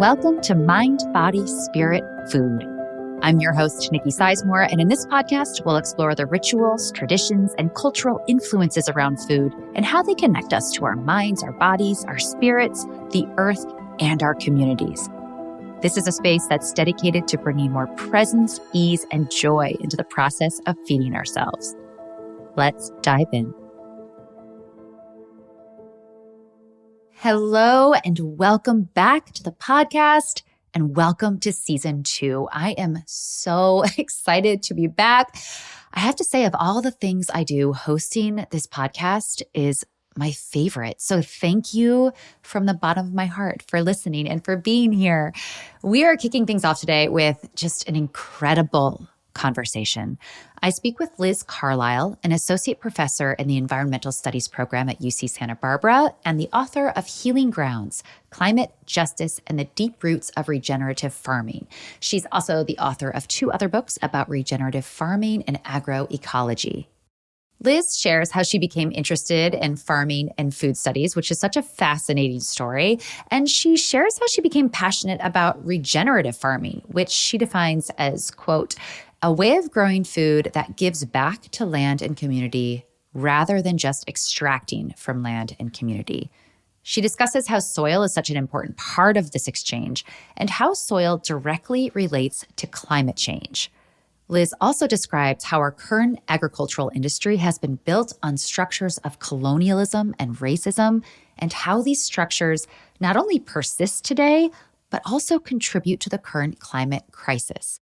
Welcome to Mind, Body, Spirit, Food. I'm your host, Nikki Sizemore, and in this podcast, we'll explore the rituals, traditions, and cultural influences around food and how they connect us to our minds, our bodies, our spirits, the earth, and our communities. This is a space that's dedicated to bringing more presence, ease, and joy into the process of feeding ourselves. Let's dive in. Hello, and welcome back to the podcast, and welcome to season 2. I am so excited to be back. I have to say, of all the things I do, hosting this podcast is my favorite. So thank you from the bottom of my heart for listening and for being here. We are kicking things off today with just an incredible conversation. I speak with Liz Carlisle, an associate professor in the environmental studies program at UC Santa Barbara and the author of Healing Grounds, Climate, Justice, and the Deep Roots of Regenerative Farming. She's also the author of 2 other books about regenerative farming and agroecology. Liz shares how she became interested in farming and food studies, which is such a fascinating story. And she shares how she became passionate about regenerative farming, which she defines as, quote, a way of growing food that gives back to land and community rather than just extracting from land and community. She discusses how soil is such an important part of this exchange and how soil directly relates to climate change. Liz also describes how our current agricultural industry has been built on structures of colonialism and racism, and how these structures not only persist today, but also contribute to the current climate crisis.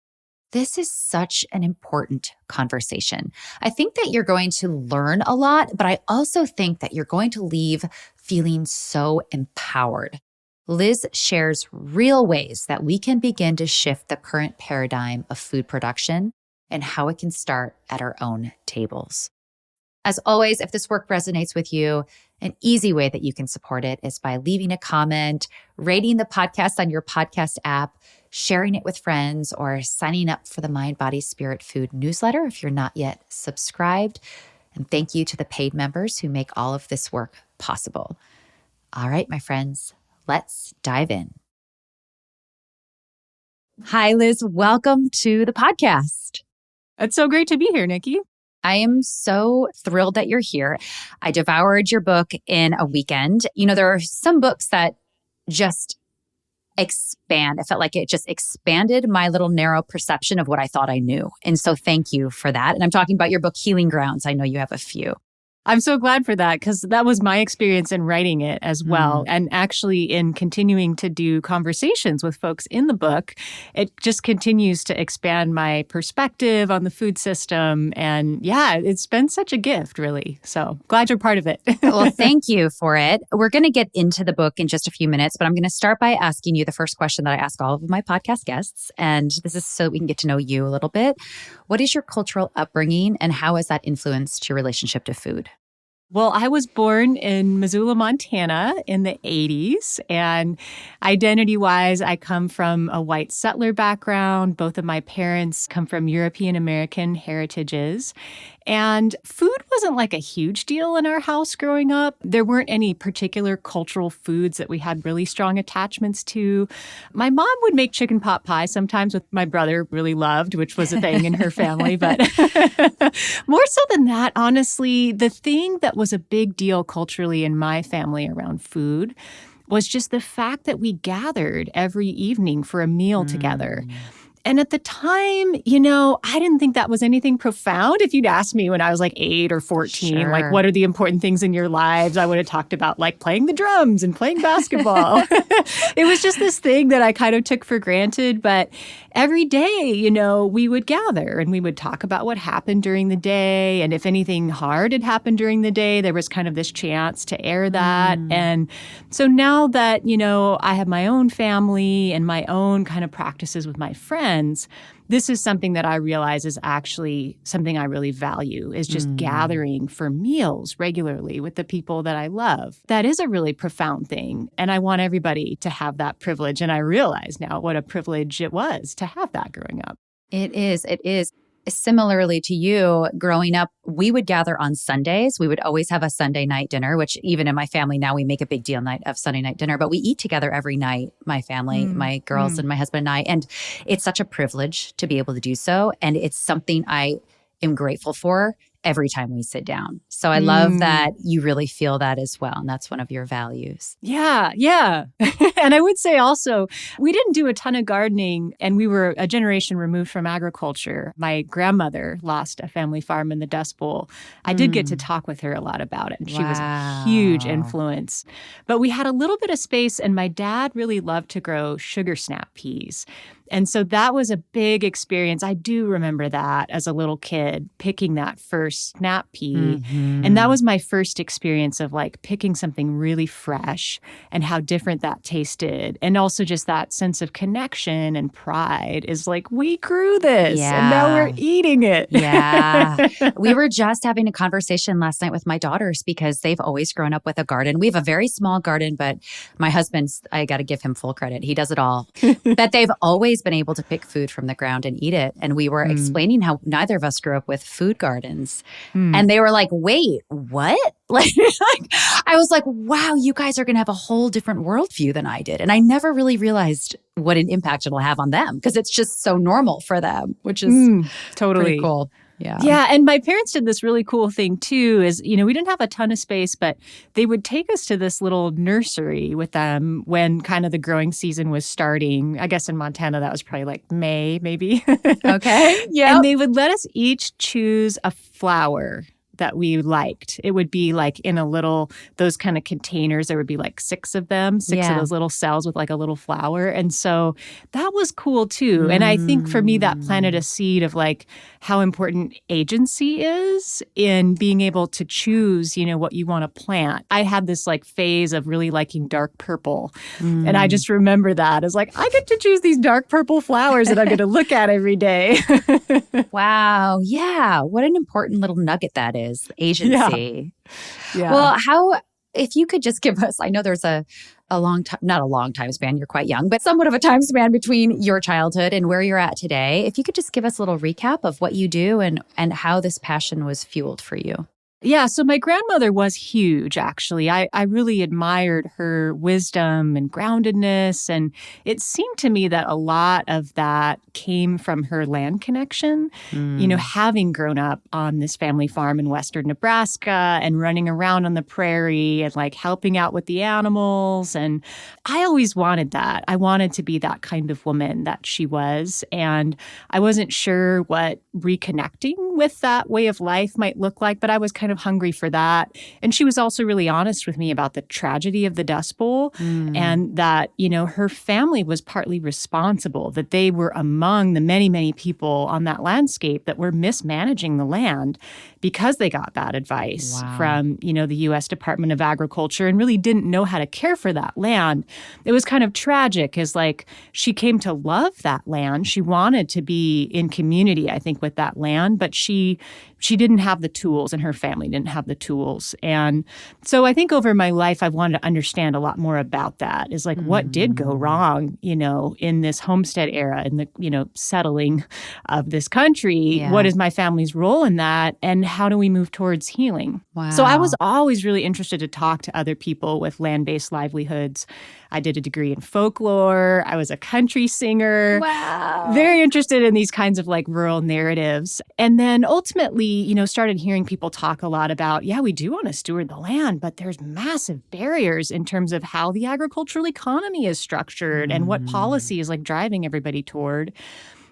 This is such an important conversation. I think that you're going to learn a lot, but I also think that you're going to leave feeling so empowered. Liz shares real ways that we can begin to shift the current paradigm of food production and how it can start at our own tables. As always, if this work resonates with you, an easy way that you can support it is by leaving a comment, rating the podcast on your podcast app, sharing it with friends, or signing up for the Mind, Body, Spirit, Food newsletter if you're not yet subscribed. And thank you to the paid members who make all of this work possible. All right, my friends, let's dive in. Hi, Liz. Welcome to the podcast. It's so great to be here, Nikki. I am so thrilled that you're here. I devoured your book in a weekend. You know, there are some books that just expand. I felt like it just expanded my little narrow perception of what I thought I knew. And so thank you for that. And I'm talking about your book, Healing Grounds. I know you have a few. I'm so glad for that because that was my experience in writing it as well. And actually in continuing to do conversations with folks in the book, it just continues to expand my perspective on the food system. And yeah, it's been such a gift, really. So glad you're part of it. Well, thank you for it. We're going to get into the book in just a few minutes, but I'm going to start by asking you the first question that I ask all of my podcast guests. And this is so we can get to know you a little bit. What is your cultural upbringing and how has that influenced your relationship to food? Well, I was born in Missoula, Montana in the 80s, and identity-wise, I come from a white settler background. Both of my parents come from European-American heritages, and food wasn't like a huge deal in our house growing up. There weren't any particular cultural foods that we had really strong attachments to. My mom would make chicken pot pie sometimes, which my brother really loved, which was a thing in her family. But more so than that, honestly, the thing that was a big deal culturally in my family around food was just the fact that we gathered every evening for a meal together. And at the time, you know, I didn't think that was anything profound. If you'd asked me when I was like 8 or 14, Sure. like, what are the important things in your lives? I would have talked about like playing the drums and playing basketball. It was just this thing that I kind of took for granted. But every day, you know, we would gather and we would talk about what happened during the day. And if anything hard had happened during the day, there was kind of this chance to air that. And so now that, you know, I have my own family and my own kind of practices with my friends, this is something that I realize is actually something I really value, is just gathering for meals regularly with the people that I love. That is a really profound thing. And I want everybody to have that privilege. And I realize now what a privilege it was to have that growing up. It is. It is. similarly to you, growing up, we would gather on Sundays. We would always have a Sunday night dinner, which even in my family now, we make a big deal night of Sunday night dinner, but we eat together every night, my family, my girls and my husband and I. And it's such a privilege to be able to do so. And it's something I am grateful for every time we sit down. So I love that you really feel that as well. And that's one of your values. Yeah, yeah. And I would say also, we didn't do a ton of gardening, and we were a generation removed from agriculture. My grandmother lost a family farm in the Dust Bowl. I did get to talk with her a lot about it, and she was a huge influence. But we had a little bit of space, and my dad really loved to grow sugar snap peas. And so that was a big experience. I do remember that as a little kid, picking that first snap pea. And that was my first experience of like picking something really fresh and how different that tasted. And also just that sense of connection and pride is like, we grew this and now we're eating it. Yeah. We were just having a conversation last night with my daughters because they've always grown up with a garden. We have a very small garden, but my husband's, I got to give him full credit. He does it all. That they've always been able to pick food from the ground and eat it. And we were explaining how neither of us grew up with food gardens. And they were like, wait, what? Like, I was like, wow, you guys are going to have a whole different worldview than I did. And I never really realized what an impact it'll have on them because it's just so normal for them, which is totally pretty cool. Yeah. Yeah. And my parents did this really cool thing too, is, you know, we didn't have a ton of space, but they would take us to this little nursery with them when kind of the growing season was starting. I guess in Montana, that was probably like May, maybe. Okay. Yeah. And they would let us each choose a flower that we liked. It would be like in a little, those kind of containers, there would be like six of them, six of those little cells with like a little flower. And so that was cool too. And I think for me, that planted a seed of like how important agency is in being able to choose, you know, what you want to plant. I had this like phase of really liking dark purple. And I just remember that as like, I get to choose these dark purple flowers that I'm going to look at every day. Wow. Yeah. What an important little nugget that is. Agency. Yeah. Well, if you could just give us, I know there's a long time, not a long time span, you're quite young, but somewhat of a time span between your childhood and where you're at today. If you could just give us a little recap of what you do and how this passion was fueled for you. Yeah, so my grandmother was huge, actually. I really admired her wisdom and groundedness. And it seemed to me that a lot of that came from her land connection. You know, having grown up on this family farm in western Nebraska and running around on the prairie and like helping out with the animals. And I always wanted that. I wanted to be that kind of woman that she was. And I wasn't sure what reconnecting with that way of life might look like, but I was kind of hungry for that. And she was also really honest with me about the tragedy of the Dust Bowl and that, you know, her family was partly responsible, that they were among the many, many people on that landscape that were mismanaging the land because they got bad advice from, you know, the U.S. Department of Agriculture and really didn't know how to care for that land. It was kind of tragic as like she came to love that land. She wanted to be in community, I think, with that land, but she didn't have the tools and her family didn't have the tools. And so I think over my life, I've wanted to understand a lot more about that is like what did go wrong, you know, in this homestead era and the, you know, settling of this country. Yeah. What is my family's role in that? And how do we move towards healing? Wow. So I was always really interested to talk to other people with land-based livelihoods. I did a degree in folklore. I was a country singer. Wow. Very interested in these kinds of like rural narratives. And then ultimately, you know, started hearing people talk a lot about, yeah, we do want to steward the land, but there's massive barriers in terms of how the agricultural economy is structured and what policy is like driving everybody toward.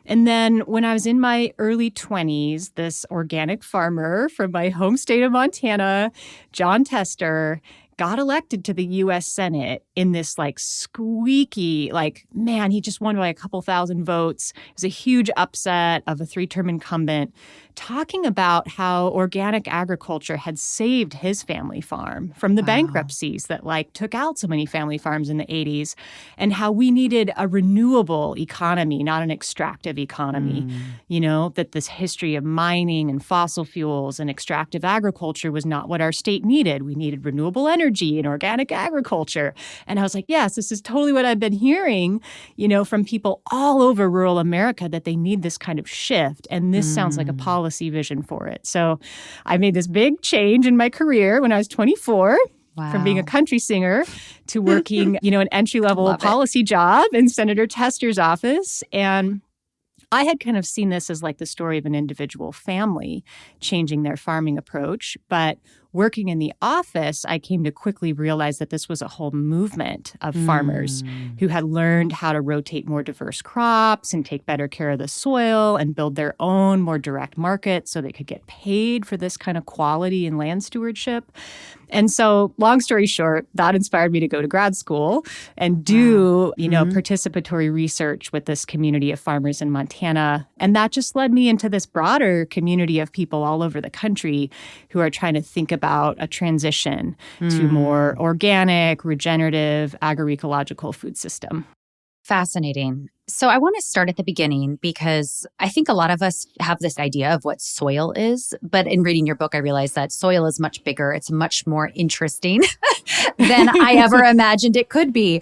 And then when I was in my early 20s, this organic farmer from my home state of Montana, John Tester, got elected to the U.S. Senate in this like squeaky, like, man, he just won by a couple thousand votes. It was a huge upset of a 3-term incumbent talking about how organic agriculture had saved his family farm from the bankruptcies that took out so many family farms in the 80s, and how we needed a renewable economy, not an extractive economy. That this history of mining and fossil fuels and extractive agriculture was not what our state needed. We needed renewable energy and organic agriculture. And I was like, yes, this is totally what I've been hearing, from people all over rural America, that they need this kind of shift. And this sounds like a policy vision for it. So I made this big change in my career when I was 24. Wow. From being a country singer to working, an entry-level policy job in Senator Tester's office. And I had kind of seen this as the story of an individual family changing their farming approach. But working in the office, I came to quickly realize that this was a whole movement of farmers who had learned how to rotate more diverse crops and take better care of the soil and build their own more direct market so they could get paid for this kind of quality in land stewardship. And so, long story short, that inspired me to go to grad school and do, participatory research with this community of farmers in Montana. And that just led me into this broader community of people all over the country who are trying to think about a transition to more organic, regenerative, agroecological food system. Fascinating. So I want to start at the beginning because I think a lot of us have this idea of what soil is. But in reading your book, I realized that soil is much bigger. It's much more interesting than I ever imagined it could be.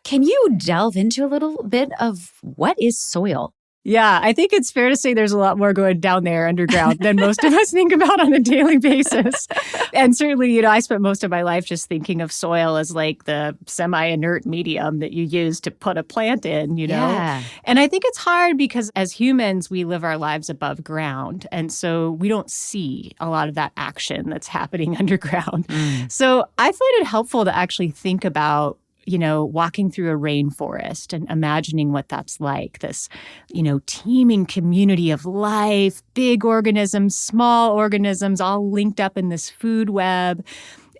Can you delve into a little bit of what is soil? Yeah, I think it's fair to say there's a lot more going down there underground than most of us think about on a daily basis. And certainly, I spent most of my life just thinking of soil as the semi-inert medium that you use to put a plant in, Yeah. And I think it's hard because as humans, we live our lives above ground. And so we don't see a lot of that action that's happening underground. So I find it helpful to actually think about walking through a rainforest and imagining what that's like, this, teeming community of life, big organisms, small organisms, all linked up in this food web.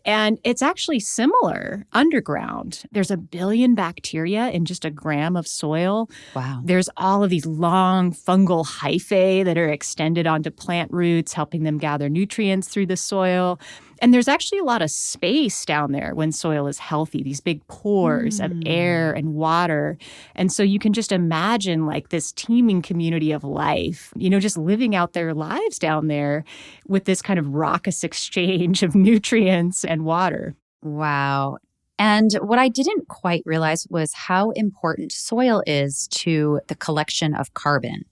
And it's actually similar underground. There's 1 billion bacteria in just a gram of soil. Wow. There's all of these long fungal hyphae that are extended onto plant roots, helping them gather nutrients through the soil. And there's actually a lot of space down there when soil is healthy, these big pores of air and water. And so you can just imagine this teeming community of life, just living out their lives down there with this kind of raucous exchange of nutrients and water. Wow. And what I didn't quite realize was how important soil is to the collection of carbon.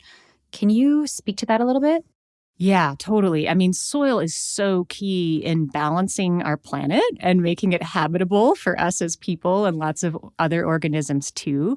Can you speak to that a little bit? Yeah, totally. I mean, soil is so key in balancing our planet and making it habitable for us as people and lots of other organisms too.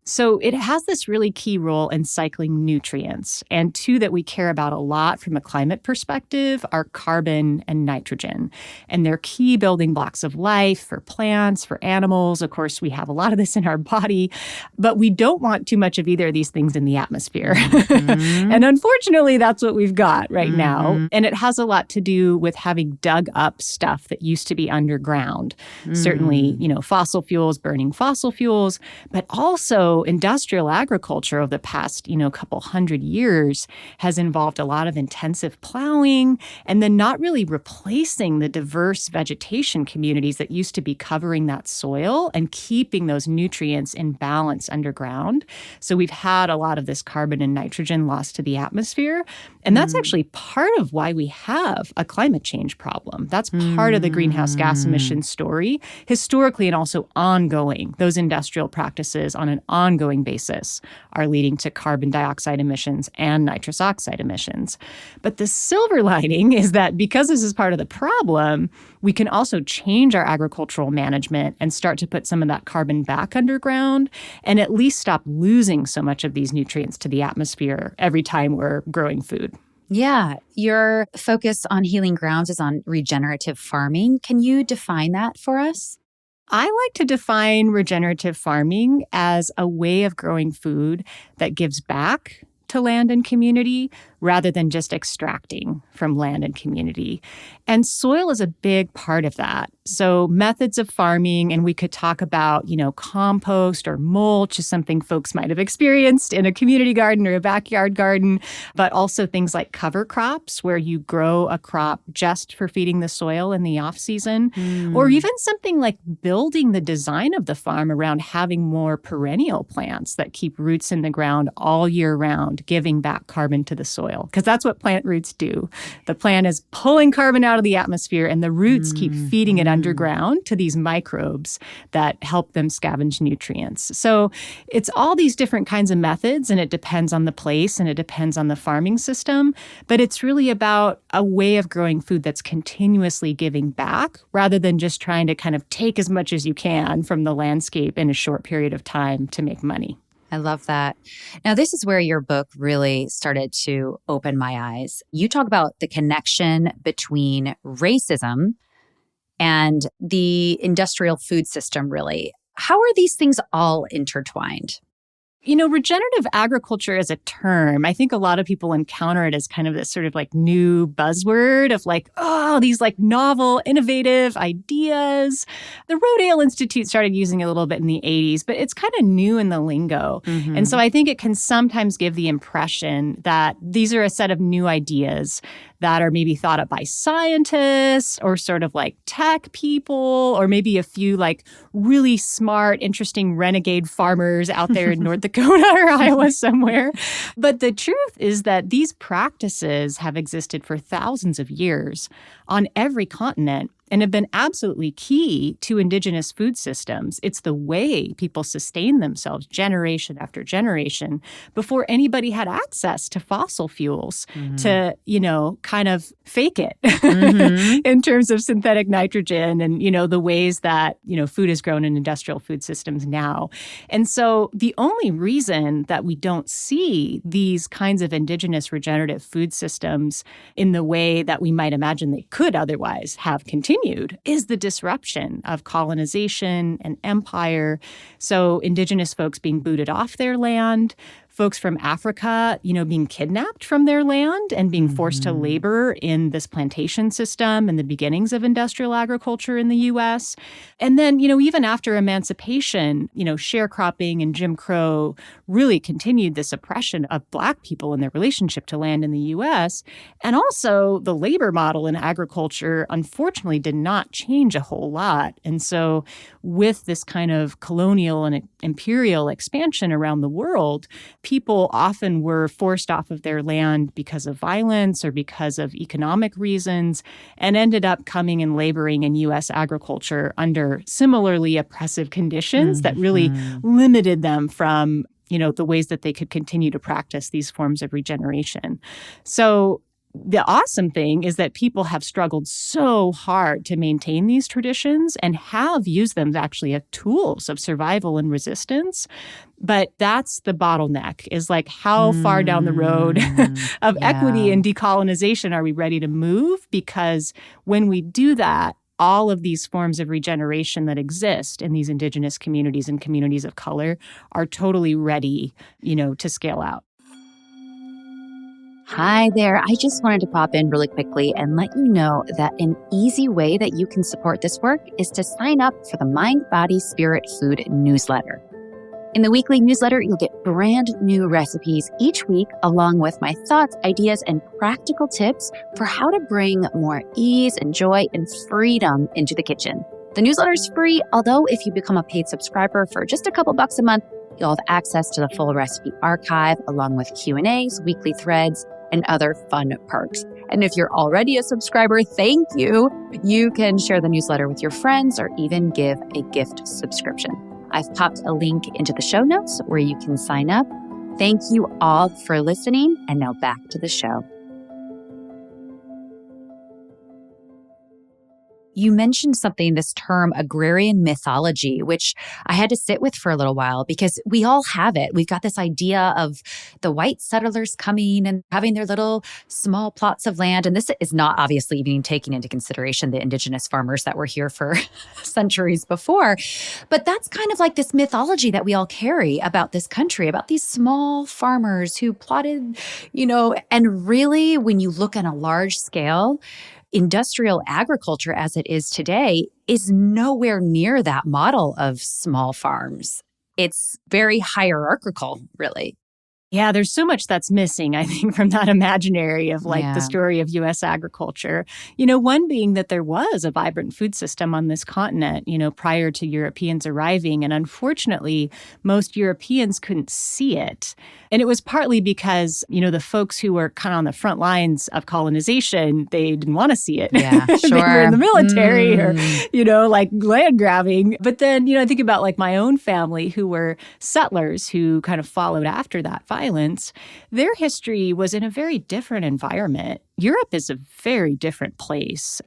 So it has this really key role in cycling nutrients. And two that we care about a lot from a climate perspective are carbon and nitrogen. And they're key building blocks of life for plants, for animals. Of course, we have a lot of this in our body, but we don't want too much of either of these things in the atmosphere. And unfortunately, that's what we've got right now. And it has a lot to do with having dug up stuff that used to be underground. Certainly, fossil fuels, burning fossil fuels, but also industrial agriculture over the past, couple hundred years has involved a lot of intensive plowing and then not really replacing the diverse vegetation communities that used to be covering that soil and keeping those nutrients in balance underground. So we've had a lot of this carbon and nitrogen lost to the atmosphere. And that's actually part of why we have a climate change problem. That's part of the greenhouse gas emissions story, historically and also ongoing. Those industrial practices on an ongoing basis are leading to carbon dioxide emissions and nitrous oxide emissions. But the silver lining is that because this is part of the problem, we can also change our agricultural management and start to put some of that carbon back underground and at least stop losing so much of these nutrients to the atmosphere every time we're growing food. Yeah, your focus on healing grounds is on regenerative farming. Can you define that for us? I like to define regenerative farming as a way of growing food that gives back to land and community rather than just extracting from land and community. And soil is a big part of that. So methods of farming, and we could talk about, compost or mulch is something folks might have experienced in a community garden or a backyard garden, but also things like cover crops where you grow a crop just for feeding the soil in the off season, or even something like building the design of the farm around having more perennial plants that keep roots in the ground all year round, giving back carbon to the soil, because that's what plant roots do. The plant is pulling carbon out of the atmosphere, and the roots keep feeding it underground to these microbes that help them scavenge nutrients. So it's all these different kinds of methods, and it depends on the place and it depends on the farming system. But it's really about a way of growing food that's continuously giving back rather than just trying to kind of take as much as you can from the landscape in a short period of time to make money. I love that. Now, this is where your book really started to open my eyes. You talk about the connection between racism and the industrial food system, really. How are these things all intertwined? Regenerative agriculture as a term, I think a lot of people encounter it as kind of this sort of like new buzzword of these like novel, innovative ideas. The Rodale Institute started using it a little bit in the 80s, but it's kind of new in the lingo. And so I think it can sometimes give the impression that these are a set of new ideas that are maybe thought up by scientists or sort of like tech people, or maybe a few like really smart, interesting renegade farmers out there in North Dakota or Iowa somewhere. But the truth is that these practices have existed for thousands of years on every continent and have been absolutely key to indigenous food systems. It's the way people sustain themselves generation after generation before anybody had access to fossil fuels to, kind of fake it in terms of synthetic nitrogen and, the ways that, food is grown in industrial food systems now. And so the only reason that we don't see these kinds of indigenous regenerative food systems in the way that we might imagine they could otherwise have continued is the disruption of colonization and empire. So indigenous folks being booted off their land, folks from Africa, being kidnapped from their land and being forced to labor in this plantation system and the beginnings of industrial agriculture in the U.S. And then, even after emancipation, sharecropping and Jim Crow really continued this oppression of Black people and their relationship to land in the U.S. And also the labor model in agriculture, unfortunately, did not change a whole lot. And so with this kind of colonial and imperial expansion around the world, people often were forced off of their land because of violence or because of economic reasons and ended up coming and laboring in U.S. agriculture under similarly oppressive conditions that really limited them from, the ways that they could continue to practice these forms of regeneration. So the awesome thing is that people have struggled so hard to maintain these traditions and have used them actually as tools of survival and resistance. But that's the bottleneck, is like how far down the road of equity and decolonization are we ready to move? Because when we do that, all of these forms of regeneration that exist in these indigenous communities and communities of color are totally ready, to scale out. Hi there. I just wanted to pop in really quickly and let you know that an easy way that you can support this work is to sign up for the Mind, Body, Spirit, Food newsletter. In the weekly newsletter, you'll get brand new recipes each week, along with my thoughts, ideas, and practical tips for how to bring more ease and joy and freedom into the kitchen. The newsletter is free, although if you become a paid subscriber for just a couple bucks a month, you'll have access to the full recipe archive, along with Q&As, weekly threads, and other fun perks. And if you're already a subscriber, thank you. You can share the newsletter with your friends or even give a gift subscription. I've popped a link into the show notes where you can sign up. Thank you all for listening. And now back to the show. You mentioned something, this term agrarian mythology, which I had to sit with for a little while because we all have it. We've got this idea of the white settlers coming and having their little small plots of land. And this is not obviously even taking into consideration the indigenous farmers that were here for centuries before. But that's kind of like this mythology that we all carry about this country, about these small farmers who plotted, and really, when you look on a large scale, industrial agriculture as it is today is nowhere near that model of small farms. It's very hierarchical, really. Yeah, there's so much that's missing, I think, from that imaginary of the story of U.S. agriculture. One being that there was a vibrant food system on this continent, prior to Europeans arriving. And unfortunately, most Europeans couldn't see it. And it was partly because, the folks who were kind of on the front lines of colonization, they didn't want to see it. Yeah, sure. They were in the military or, land grabbing. But then, I think about my own family who were settlers who kind of followed after that violence. Their history was in a very different environment. Europe is a very different place,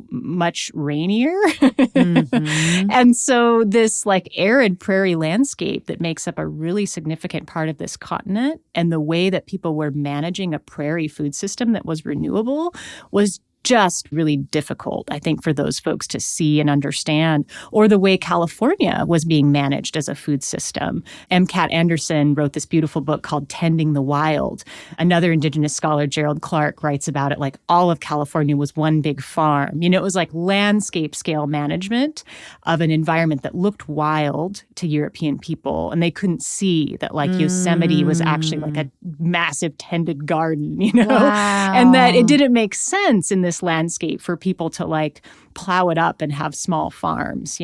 much rainier. Mm-hmm. And so this arid prairie landscape that makes up a really significant part of this continent, and the way that people were managing a prairie food system that was renewable was just really difficult, I think, for those folks to see and understand, or the way California was being managed as a food system. M. Cat Anderson wrote this beautiful book called Tending the Wild. Another indigenous scholar, Gerald Clark, writes about it like all of California was one big farm. It was like landscape scale management of an environment that looked wild to European people, and they couldn't see that Yosemite was actually like a massive tended garden, Wow. And that it didn't make sense in this landscape for people to plow it up and have small farms,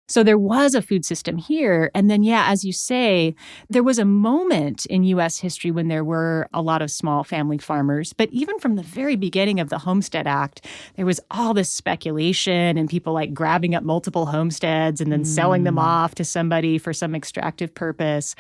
So there was a food system here. And then, as you say, there was a moment in U.S. history when there were a lot of small family farmers. But even from the very beginning of the Homestead Act, there was all this speculation and people grabbing up multiple homesteads and then selling them off to somebody for some extractive purpose.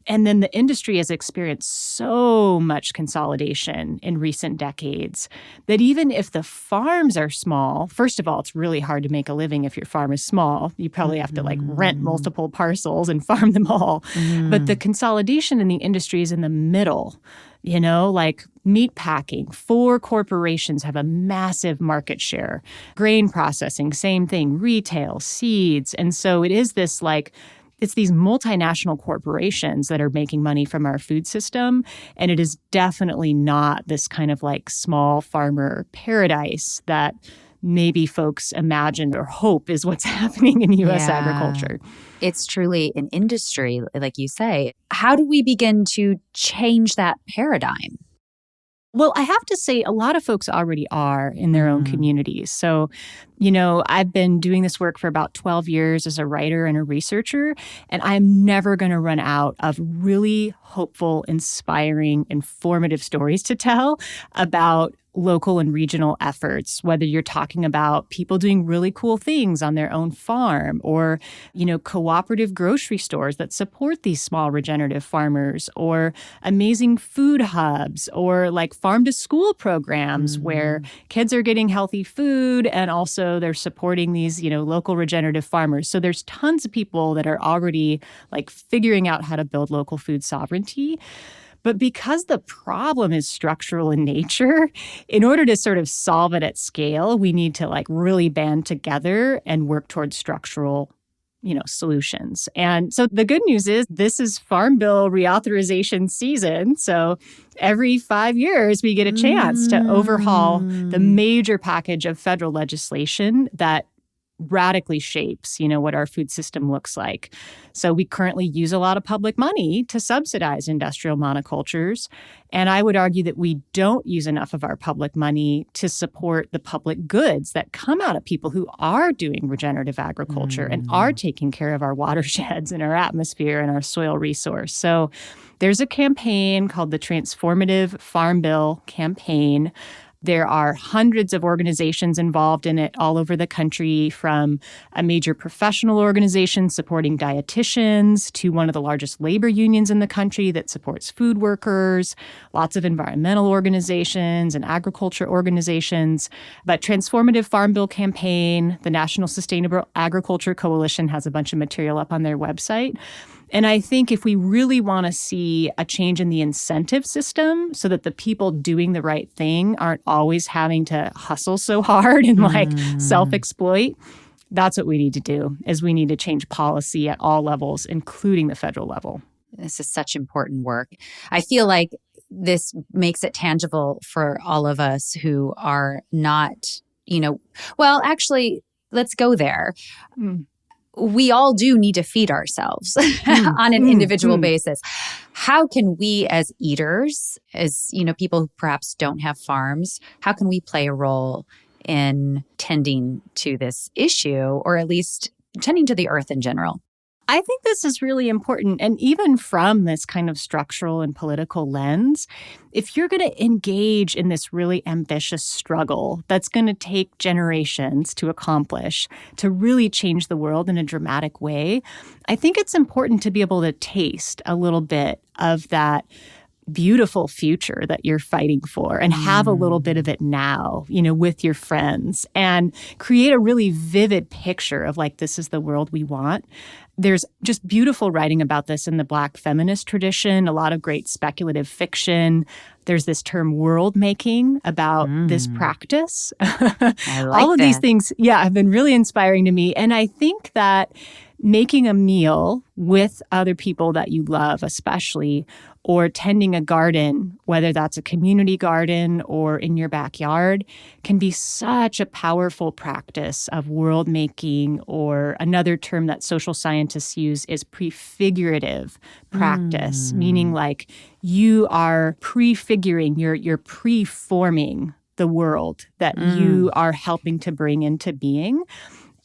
And then the industry has experienced so much consolidation in recent decades that even if the farms are small, first of all, it's really hard to make a living if your farm is small. You probably have to rent multiple parcels and farm them all. But the consolidation in the industry is in the middle. Meat packing, 4 corporations have a massive market share. Grain processing, same thing. Retail, seeds. And so it is this it's these multinational corporations that are making money from our food system. And it is definitely not this kind of small farmer paradise that maybe folks imagine or hope is what's happening in U.S. agriculture. It's truly an industry, like you say. How do we begin to change that paradigm? Well, I have to say a lot of folks already are in their own communities. So, I've been doing this work for about 12 years as a writer and a researcher, and I'm never going to run out of really hopeful, inspiring, informative stories to tell about local and regional efforts, whether you're talking about people doing really cool things on their own farm or, cooperative grocery stores that support these small regenerative farmers, or amazing food hubs, or farm to school programs where kids are getting healthy food and also they're supporting these, local regenerative farmers. So there's tons of people that are already figuring out how to build local food sovereignty. But because the problem is structural in nature, in order to sort of solve it at scale, we need to really band together and work towards structural, solutions. And so the good news is this is Farm Bill reauthorization season. So every 5 years, we get a chance to overhaul the major package of federal legislation that radically shapes, what our food system looks like. So we currently use a lot of public money to subsidize industrial monocultures. And I would argue that we don't use enough of our public money to support the public goods that come out of people who are doing regenerative agriculture and are taking care of our watersheds and our atmosphere and our soil resource. So there's a campaign called the Transformative Farm Bill campaign There are hundreds of organizations involved in it all over the country, from a major professional organization supporting dietitians to one of the largest labor unions in the country that supports food workers, lots of environmental organizations and agriculture organizations. But Transformative Farm Bill Campaign, the National Sustainable Agriculture Coalition has a bunch of material up on their website. And I think if we really want to see a change in the incentive system so that the people doing the right thing aren't always having to hustle so hard and self-exploit, that's what we need to do, is we need to change policy at all levels, including the federal level. This is such important work. I feel like this makes it tangible for all of us who are not, well, actually, let's go there. We all do need to feed ourselves on an individual basis. How can we as eaters, as people who perhaps don't have farms, how can we play a role in tending to this issue, or at least tending to the earth in general? I think this is really important. And even from this kind of structural and political lens, if you're going to engage in this really ambitious struggle that's going to take generations to accomplish, to really change the world in a dramatic way, I think it's important to be able to taste a little bit of that beautiful future that you're fighting for and have a little bit of it now, with your friends, and create a really vivid picture of this is the world we want. There's just beautiful writing about this in the Black feminist tradition, a lot of great speculative fiction. There's this term world making about this practice. All of these things, have been really inspiring to me. And I think that making a meal with other people that you love, especially, or tending a garden, whether that's a community garden or in your backyard, can be such a powerful practice of world making, or another term that social scientists use is prefigurative practice, meaning you are prefiguring, you're preforming the world that you are helping to bring into being.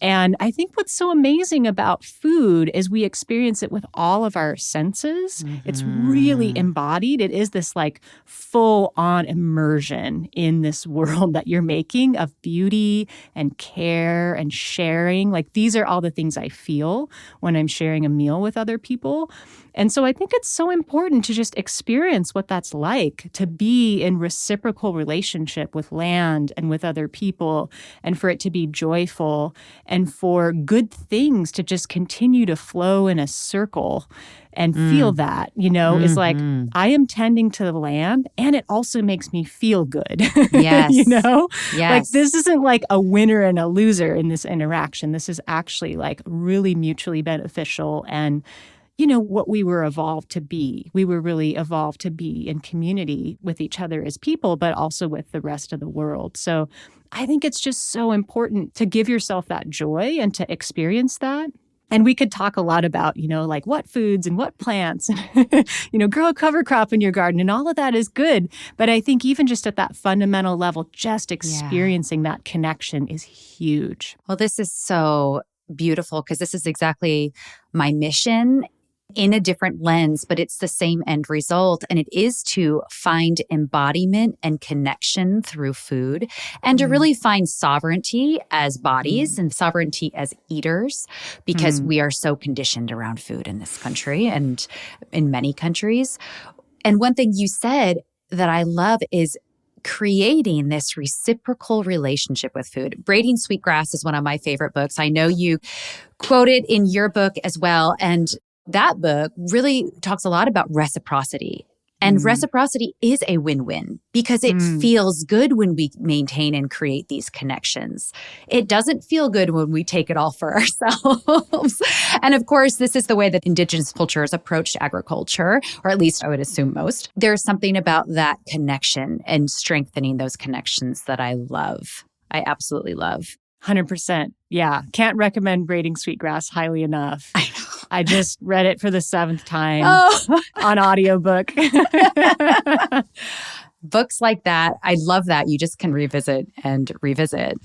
And I think what's so amazing about food is we experience it with all of our senses. It's really embodied. It is this full-on immersion in this world that you're making of beauty and care and sharing. These are all the things I feel when I'm sharing a meal with other people. And so I think it's so important to just experience what that's like, to be in reciprocal relationship with land and with other people, and for it to be joyful, and for good things to just continue to flow in a circle and feel that, is I am tending to the land, and it also makes me feel good. Yes. Yes. This isn't a winner and a loser in this interaction. This is actually really mutually beneficial, and what we were evolved to be. We were really evolved to be in community with each other as people, but also with the rest of the world. So I think it's just so important to give yourself that joy and to experience that. And we could talk a lot about, what foods and what plants, and, grow a cover crop in your garden, and all of that is good. But I think even just at that fundamental level, just experiencing that connection is huge. Well, this is so beautiful, because this is exactly my mission in a different lens, but it's the same end result. And it is to find embodiment and connection through food, and to really find sovereignty as bodies and sovereignty as eaters, because we are so conditioned around food in this country and in many countries. And one thing you said that I love is creating this reciprocal relationship with food. Braiding Sweetgrass is one of my favorite books. I know you quote it in your book as well. And that book really talks a lot about reciprocity. And reciprocity is a win-win, because it feels good when we maintain and create these connections. It doesn't feel good when we take it all for ourselves. And of course, this is the way that Indigenous cultures approach agriculture, or at least I would assume most. There's something about that connection and strengthening those connections that I love. I absolutely love. 100%. Yeah. Can't recommend Braiding Sweetgrass highly enough. I know. I just read it for the 7th time on audiobook. Books like that, I love that. You just can revisit and revisit.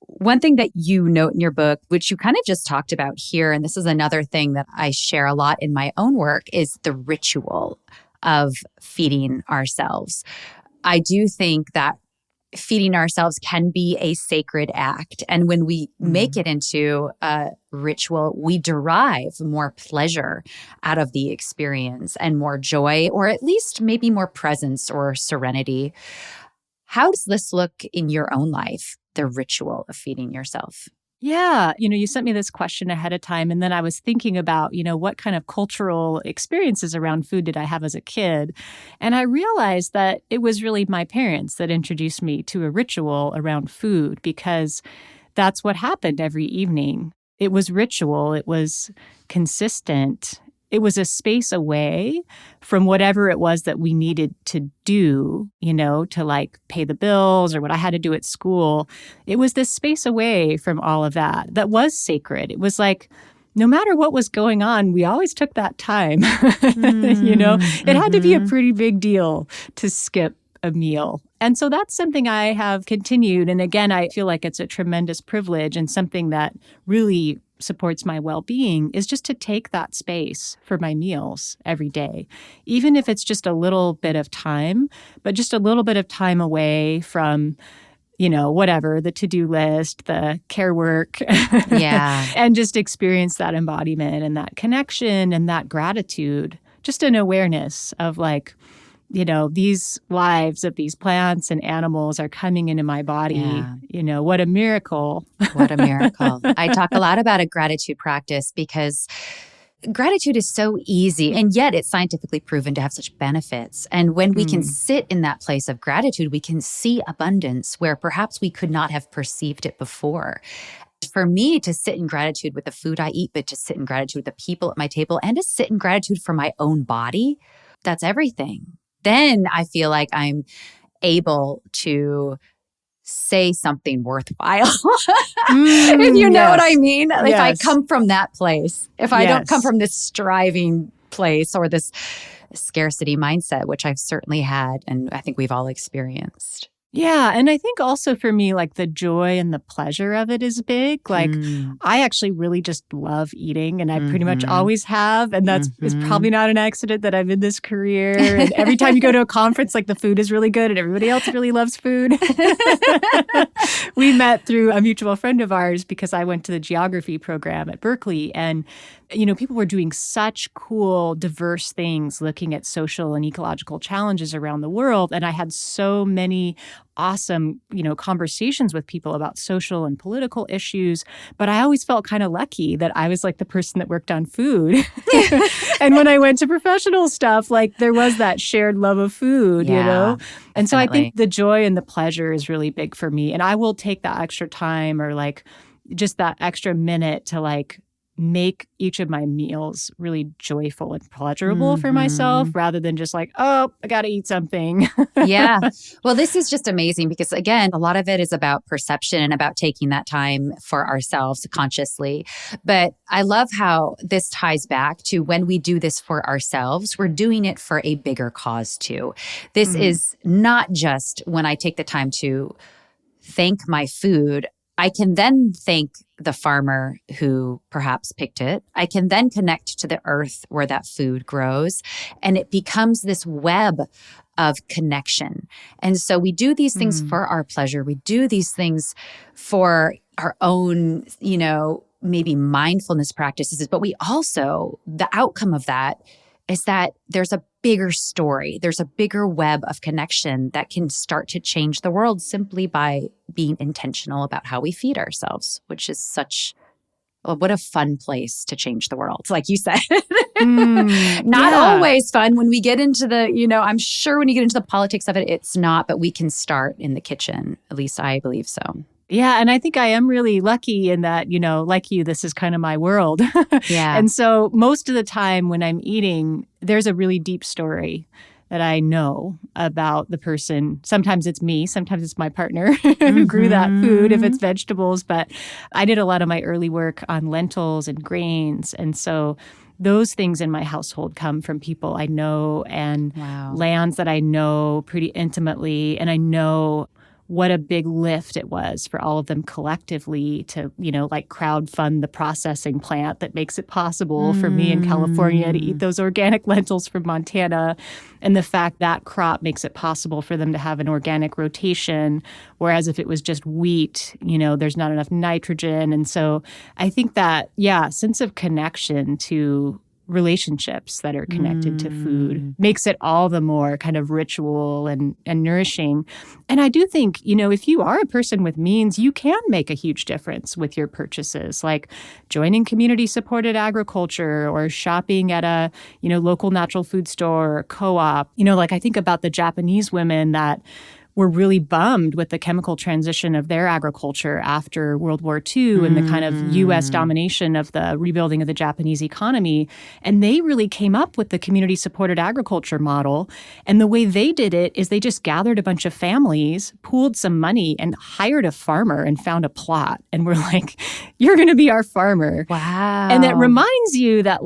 One thing that you note in your book, which you kind of just talked about here, and this is another thing that I share a lot in my own work, is the ritual of feeding ourselves. I do think that feeding ourselves can be a sacred act. And when we make it into a ritual, we derive more pleasure out of the experience and more joy, or at least maybe more presence or serenity. How does this look in your own life, the ritual of feeding yourself? Yeah. You sent me this question ahead of time. And then I was thinking about, what kind of cultural experiences around food did I have as a kid? And I realized that it was really my parents that introduced me to a ritual around food, because that's what happened every evening. It was ritual. It was consistent. It was a space away from whatever it was that we needed to do, to like pay the bills or what I had to do at school. It was this space away from all of that was sacred. It was like, no matter what was going on, we always took that time. It had to be a pretty big deal to skip a meal. And so that's something I have continued. And again, I feel like it's a tremendous privilege, and something that really supports my well-being is just to take that space for my meals every day, even if it's just a little bit of time, but just a little bit of time away from, whatever, the to-do list, the care work. Yeah. And just experience that embodiment and that connection and that gratitude, just an awareness of like, these lives of these plants and animals are coming into my body. Yeah. What a miracle. What a miracle. I talk a lot about a gratitude practice because gratitude is so easy, and yet it's scientifically proven to have such benefits. And when we can sit in that place of gratitude, we can see abundance where perhaps we could not have perceived it before. For me to sit in gratitude with the food I eat, but to sit in gratitude with the people at my table, and to sit in gratitude for my own body, that's everything. Then I feel like I'm able to say something worthwhile. If you know what I mean. If I come from that place, if I don't come from this striving place or this scarcity mindset, which I've certainly had, and I think we've all experienced. Yeah. And I think also for me, like the joy and the pleasure of it is big. Like I actually really just love eating, and I pretty much always have. And that's is probably not an accident that I'm in this career. And every time you go to a conference, like the food is really good and everybody else really loves food. We met through a mutual friend of ours because I went to the geography program at Berkeley, and people were doing such cool, diverse things, looking at social and ecological challenges around the world. And I had so many awesome, conversations with people about social and political issues. But I always felt kind of lucky that I was like the person that worked on food. And when I went to professional stuff, like there was that shared love of food, And so I think the joy and the pleasure is really big for me. And I will take that extra time, or like just that extra minute to like make each of my meals really joyful and pleasurable for myself, rather than just like, oh, I got to eat something. Yeah. Well, this is just amazing because, again, a lot of it is about perception and about taking that time for ourselves consciously. But I love how this ties back to when we do this for ourselves, we're doing it for a bigger cause too. This is not just when I take the time to thank my food. I can then thank the farmer who perhaps picked it. I can then connect to the earth where that food grows, and it becomes this web of connection. And so we do these things for our pleasure. We do these things for our own, maybe mindfulness practices, but we also, the outcome of that is that there's a bigger story. There's a bigger web of connection that can start to change the world simply by being intentional about how we feed ourselves, which is what a fun place to change the world. Like you said, not always fun when we get into I'm sure when you get into the politics of it, it's not, but we can start in the kitchen. At least I believe so. Yeah. And I think I am really lucky in that, like you, this is kind of my world. Yeah. And so most of the time when I'm eating, there's a really deep story that I know about the person. Sometimes it's me, sometimes it's my partner who grew that food, if it's vegetables. But I did a lot of my early work on lentils and grains. And so those things in my household come from people I know and lands that I know pretty intimately. And I know what a big lift it was for all of them collectively to, like crowdfund the processing plant that makes it possible for me in California to eat those organic lentils from Montana. And the fact that crop makes it possible for them to have an organic rotation. Whereas if it was just wheat, there's not enough nitrogen. And so I think that, sense of connection to relationships that are connected to food makes it all the more kind of ritual and nourishing. And I do think, if you are a person with means, you can make a huge difference with your purchases, like joining community-supported agriculture or shopping at a, local natural food store or co-op. Like I think about the Japanese women that were really bummed with the chemical transition of their agriculture after World War II and the kind of U.S. domination of the rebuilding of the Japanese economy. And they really came up with the community-supported agriculture model. And the way they did it is they just gathered a bunch of families, pooled some money, and hired a farmer and found a plot. And we're like, you're going to be our farmer. Wow. And that reminds you that,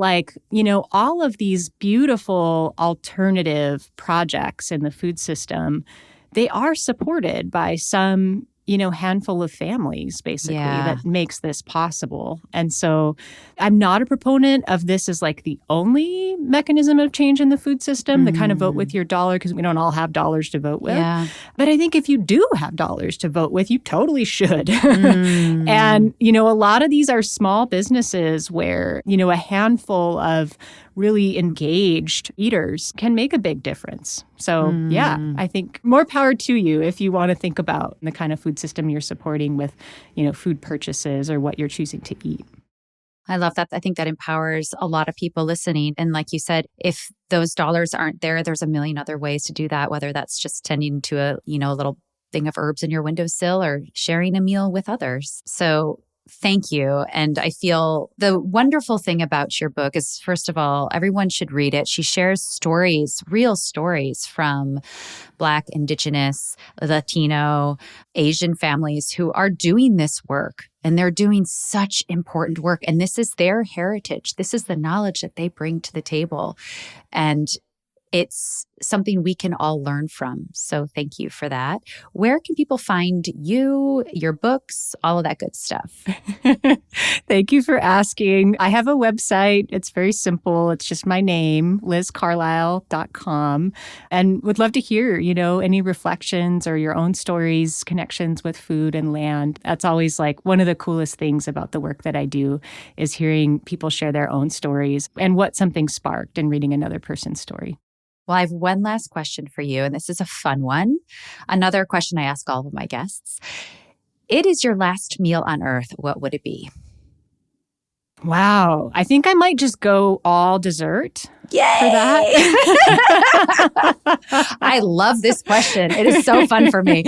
all of these beautiful alternative projects in the food system, they are supported by some, handful of families, basically, that makes this possible. And so I'm not a proponent of this as like the only mechanism of change in the food system, the kind of vote with your dollar, because we don't all have dollars to vote with. Yeah. But I think if you do have dollars to vote with, you totally should. And, a lot of these are small businesses where, a handful of really engaged eaters can make a big difference. So, I think more power to you if you want to think about the kind of food system you're supporting with, food purchases or what you're choosing to eat. I love that. I think that empowers a lot of people listening. And like you said, if those dollars aren't there, there's a million other ways to do that, whether that's just tending to a little thing of herbs in your windowsill or sharing a meal with others. So thank you. And I feel the wonderful thing about your book is, first of all, everyone should read it. She shares stories, real stories from Black, Indigenous, Latino, Asian families who are doing this work. And they're doing such important work. And this is their heritage. This is the knowledge that they bring to the table. And it's something we can all learn from. So thank you for that. Where can people find you, your books, all of that good stuff? Thank you for asking. I have a website. It's very simple. It's just my name, lizcarlisle.com. And would love to hear, any reflections or your own stories, connections with food and land. That's always like one of the coolest things about the work that I do is hearing people share their own stories and what something sparked in reading another person's story. Well, I have one last question for you, and this is a fun one. Another question I ask all of my guests. It is your last meal on earth. What would it be? Wow. I think I might just go all dessert. Yay! For that. I love this question. It is so fun for me.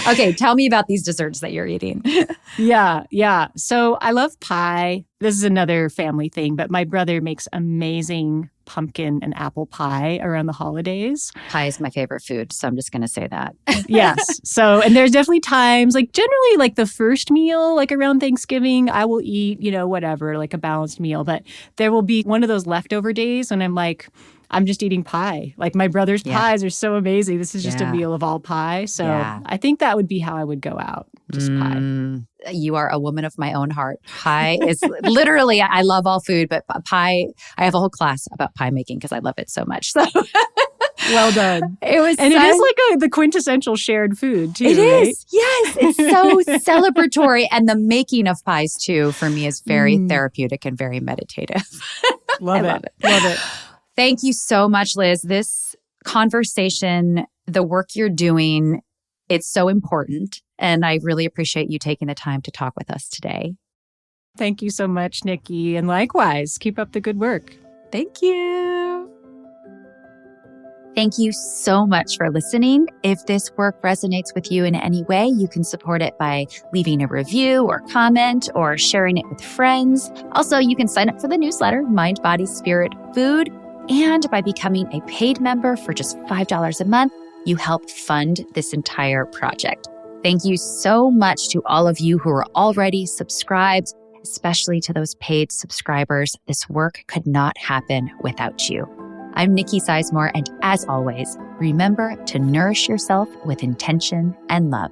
Okay, tell me about these desserts that you're eating. Yeah. So I love pie. This is another family thing, but my brother makes amazing pumpkin and apple pie around the holidays. Pie is my favorite food, so I'm just going to say that. Yes. So, and there's definitely times, generally the first meal, around Thanksgiving, I will eat, whatever, a balanced meal. But there will be one of those leftover days when I'm just eating pie. My brother's pies are so amazing. This is just a meal of all pie. So I think that would be how I would go out. Just pie. You are a woman of my own heart. Pie is literally, I love all food, but pie, I have a whole class about pie making because I love it so much. So well done. It was, and it is the quintessential shared food too. It right? is. Yes. It's so celebratory. And the making of pies too, for me, is very therapeutic and very meditative. Love it. Thank you so much, Liz. This conversation, the work you're doing, it's so important. And I really appreciate you taking the time to talk with us today. Thank you so much, Nikki. And likewise, keep up the good work. Thank you. Thank you so much for listening. If this work resonates with you in any way, you can support it by leaving a review or comment or sharing it with friends. Also, you can sign up for the newsletter, Mind, Body, Spirit, Food. And by becoming a paid member for just $5 a month, you help fund this entire project. Thank you so much to all of you who are already subscribed, especially to those paid subscribers. This work could not happen without you. I'm Nikki Sizemore, and as always, remember to nourish yourself with intention and love.